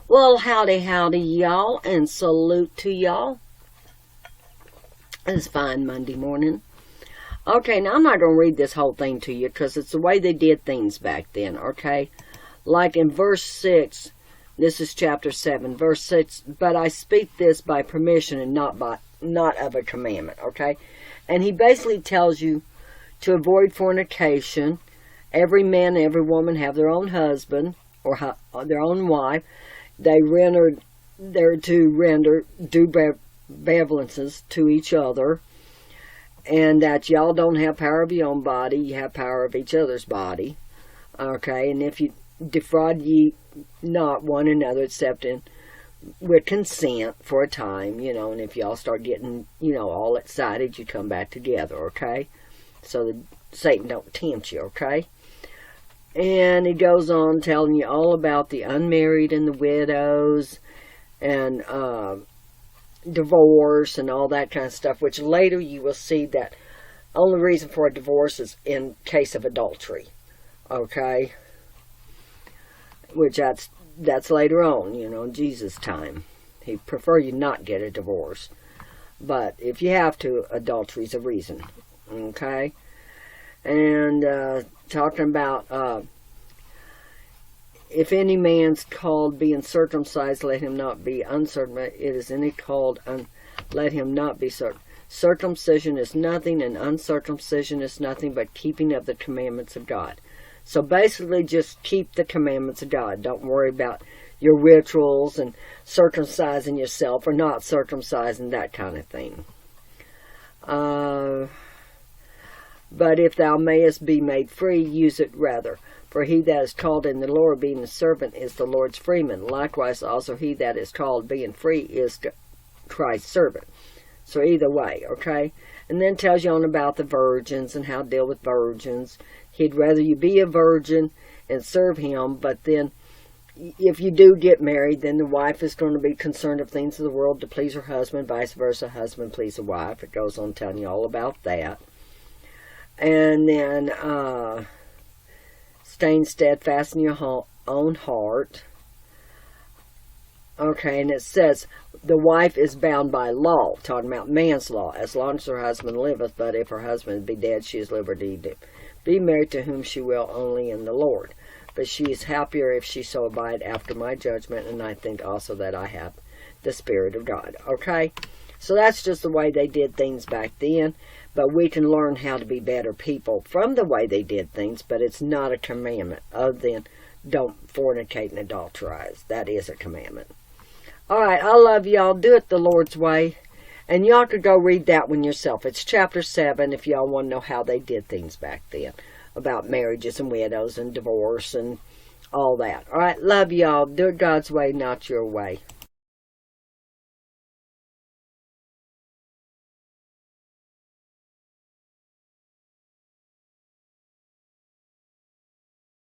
Well, howdy, howdy, y'all, and salute to y'all. It's fine Monday morning. Okay, now I'm not going to read this whole thing to you because it's the way they did things back then, okay? Like in verse 6, this is chapter 7, verse 6, but I speak this by permission and not of a commandment, okay? And he basically tells you to avoid fornication. Every man and every woman have their own husband or their own wife. They're to render due benevolences to each other, and that y'all don't have power of your own body, you have power of each other's body. Okay, and if you defraud ye not one another except with consent for a time, and if y'all start getting, all excited, you come back together, okay? So that Satan don't tempt you, okay? And he goes on telling you all about the unmarried and the widows and divorce and all that kind of stuff, which later you will see that only reason for a divorce is in case of adultery. Okay? Which that's later on, in Jesus' time. He'd prefer you not get a divorce. But if you have to, adultery's a reason. Okay? And talking about if any man's called being circumcised, let him not be uncircumcised. It is any called, let him not be circumcised. Circumcision is nothing, and uncircumcision is nothing but keeping of the commandments of God. So basically, just keep the commandments of God. Don't worry about your rituals and circumcising yourself or not circumcising, that kind of thing. But if thou mayest be made free, use it rather. For he that is called in the Lord, being a servant, is the Lord's freeman. Likewise also he that is called, being free, is Christ's servant. So either way, okay? And then tells you on about the virgins and how to deal with virgins. He'd rather you be a virgin and serve him, but then if you do get married, then the wife is going to be concerned of things of the world to please her husband, vice versa, husband please the wife. It goes on telling you all about that. And then staying steadfast in your own heart. Okay, and it says the wife is bound by law, talking about man's law, as long as her husband liveth, but if her husband be dead, she is liberty to be married to whom she will, only in the Lord. But she is happier if she so abide after my judgment, and I think also that I have the Spirit of God. Okay? So that's just the way they did things back then. But we can learn how to be better people from the way they did things, but it's not a commandment other than don't fornicate and adulterize. That is a commandment. Alright, I love y'all. Do it the Lord's way. And y'all could go read that one yourself. It's chapter 7 if y'all want to know how they did things back then. About marriages and widows and divorce and all that. Alright, love y'all. Do it God's way, not your way.